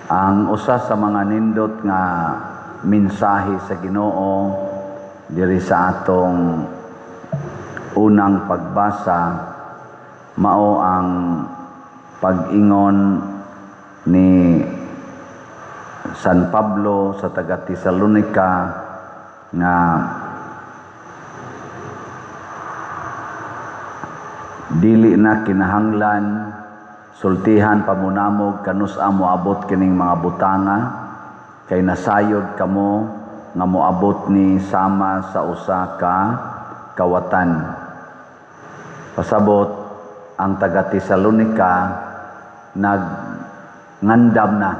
Ang usa sa mga nindot nga mensahe sa Ginoo diri sa atong unang pagbasa mao ang pag-ingon ni San Pablo sa taga Tesalonica nga dili na kinahanglan sultihan pamunamog kanus-a moabot kining mga butanga kay nasayod kamo nga moabot ni sama sa usa ka kawatan. Pasabot ang taga Tesalonica nagngandam na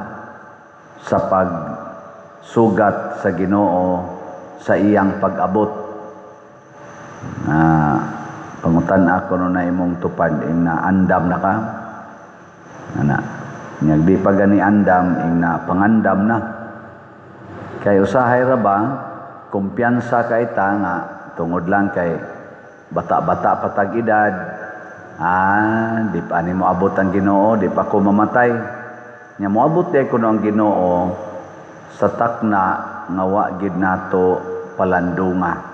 sa pagsugat sa Ginoo sa iyang pag-abot. Pangutan ako no na imong tupad ing na andam na ka. Nyag di pa gani andam ing na pangandam na. Kay usahay ra ba kumpiyansa kay ta nga tungod lang kay bata-bata patag edad. Di pa ni moabot ang Ginoo, di pa ko mamatay. Nya moabot di ko ang Ginoo sa takna nga wa gid nato palandunga.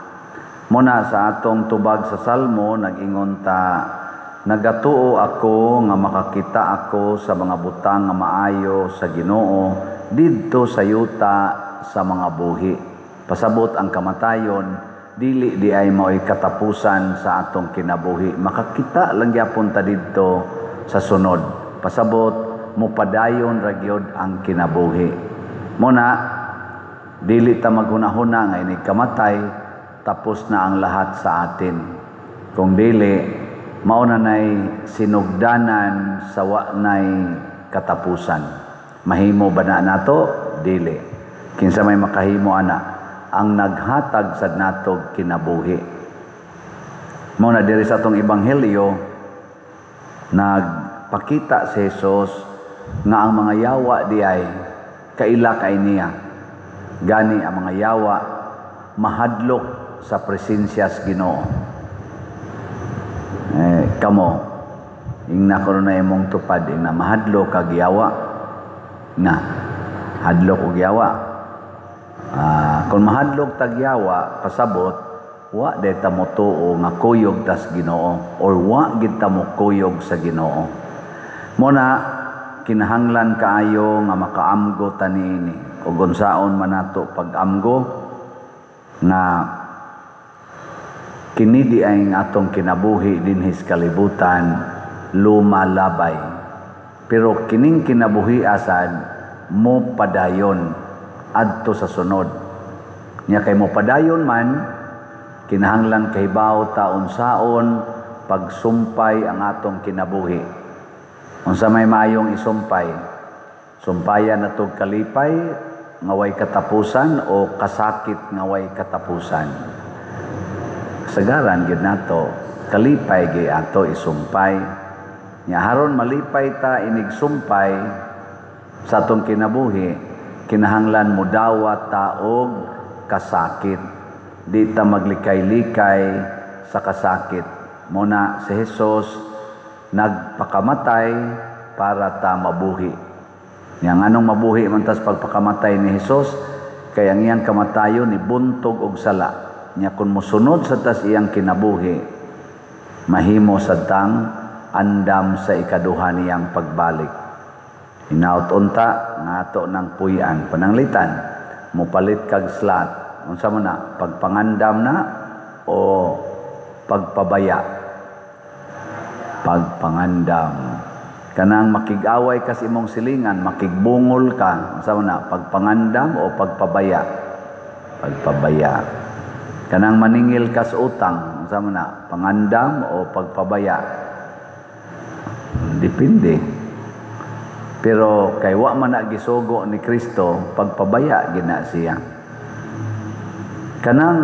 Muna sa atong tubag sa Salmo nag-ingon ta, nagatuo ako nga makakita ako sa mga butang nga maayo sa Ginoo didto sa yuta sa mga buhi. Pasabot ang kamatayon dili di ay mao'y katapusan sa atong kinabuhi. Makakita lang gyapon ta didto sa sunod. Pasabot mupadayon ra gyud ang kinabuhi. Muna dili ta maghunahuna nga ini kamatay tapos na ang lahat sa atin. Kung dili mao na nay sinugdanan sa wa nay katapusan. Mahimo ba na nato? Dili. Kinsa may makahimo ana ang naghatag sad natog kinabuhi. Mao na diri sa atong ebanghelyo nagpakita si Jesus nga ang mga yawa diay kaila kay niya. Gani ang mga yawa mahadlok sa presensya sa Ginoo. Kamo ingna ko na imong tupad na mahadlok kag yawa na hadlok og yawa. Kung mahadlok tag yawa pasabot wa day ta motuo nga kuyog tas Ginoo or wa gid ta mo kuyog sa Ginoo. Muna kinahanglan kaayo nga makaamgo ta niini ug unsaon man nato pag-amgo nga kini di ay atong kinabuhi dinhi sa kalibutan lumalabay. Pero kining kinabuhi asad mo padayon adto sa sunod. Nya kay mo padayon man kinahanglan kahibaw ta unsaon pagsumpay ang atong kinabuhi. Unsa may maayong isumpay? Sumpayan natog kalipay nga way katapusan o kasakit nga way katapusan. Sagaran gid nato kalipay gi ato isumpay. Nya haron malipay ta inig sumpay sa atong kinabuhi kinahanglan mo dawat ta og kasakit. Di ta maglikay-likay sa kasakit. Muna si Jesus nagpakamatay para ta mabuhi. Yang anong mabuhi man tas pagpakamatay ni Jesus kay ang iyang kamatayon ni buntog og sala. Nya kun mosunod sa tas iyang kinabuhi mahimo sad tang andam sa ikaduha niyang pagbalik. Hinaut unta nga ato nang puy-an pananglitan mopalit kag slat. Unsa man na pagpangandam na o pagpabaya? Pagpangandam. Kanang makig-away kas imong silingan, makigbungol ka, unsa man na pagpangandam o pagpabaya? Pagpabaya. Kanang maningil kas utang, unsa man na pangandam o pagpabaya? Depende. Pero kay wa man na gisugo ni Kristo, pagpabaya gina siya. Kanang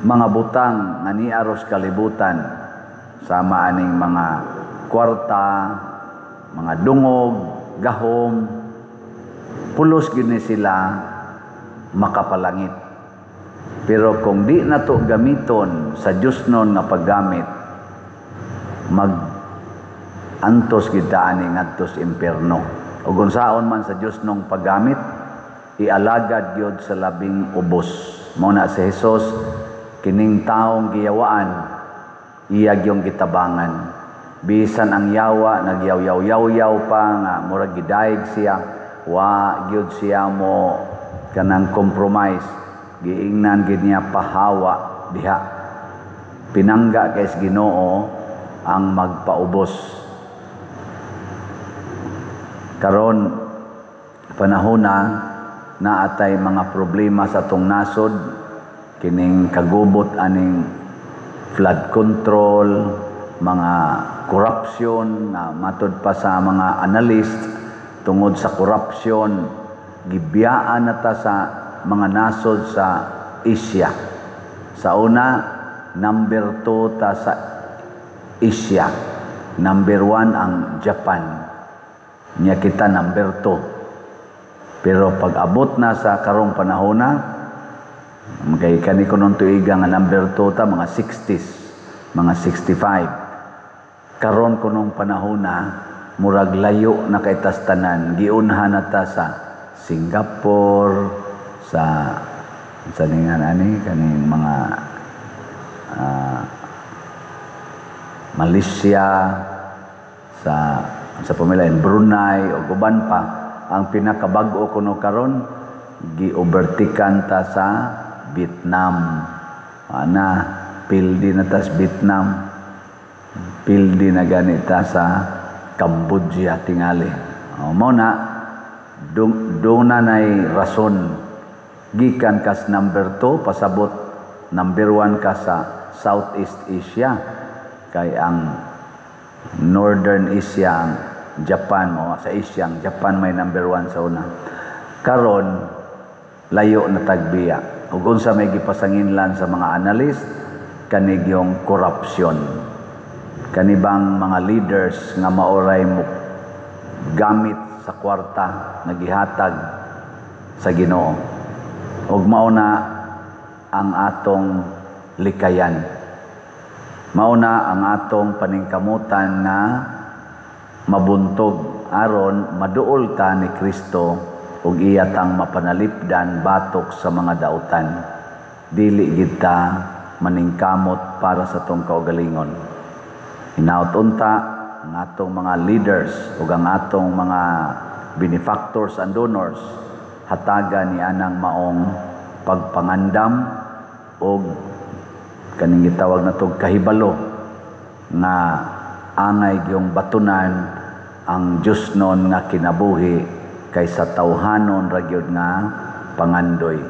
mga butang nga niaros kalibutan sama aning mga kwarta, mga dungog, gahom, pulos gini sila makapalangit. Pero kung di na to gamiton sa Diyos nun nga paggamit, antos kita ani ngadtos impierno. ug unsaon man sa Dios nung paggamit, ialagad gyud sa labing ubos. Mao na si Hesus, kining taong giyawaan, iya gyung gitabangan. Bisan ang yawa nagyaw-yaw-yaw pa nga murag gidayeg siya, wa gyud siya mo kanang compromise, giingnan gid niya pahawa diha. Pinangga kay Ginoo ang magpaubos. Karon panahona na atay mga problema sa atong nasod, kining kagubot aning flood control, mga corruption na matud pa sa mga analyst tungod sa corruption, gibiyaan na ta sa mga nasod sa Asia. Sa una, number 2 ta sa Asia. Number 1 ang Japan. Nya kita number 2. Pero pag abot na sa karong panahona, magay kani ko nung tuiga nga number 2 ta, mga 60s, mga 65. Karon ko nung panahona, murag layo na kay tastanan, giunhan na ta sa Singapore, sa ningan ani kaning mga Malaysia, sa pamilayan Brunei o uban pa. Ang pinakabag-o kuno karon, gi-overtikan ta sa Vietnam. Ana, pildi na ta sa Vietnam. Pildi na ganita sa Cambodia tingali. Mao na doon na nay rason gikan kas number 2 pasabot number 1 ka sa Southeast Asia, kay ang Northern Asia ang Japan mo sa Asia, ang Japan may number 1 sa una. Karon layo na tagbiya. Ug unsa may gipasanginlan sa mga analyst, kanig yung corruption. Kanibang mga leaders nga maoray mo gamit sa kwarta nagihatag sa Ginoo. Ug mao na ang atong likayan. Mao na ang atong paningkamutan na mabuntog aron maduol ta ni Kristo ug iya tang mapanalipdan batok sa mga dautan. Dili gid ta maningkamot para sa tong kaugalingon. Hinaut-unta ang atong mga leaders ug ang atong mga benefactors and donors hatagan ni anang maong pagpangandam ug kaning gitawag natong kahibalo nga angay gyung batunan ang Dios non nga kinabuhi kaysa tawhanon ra gyud nga pangandoy.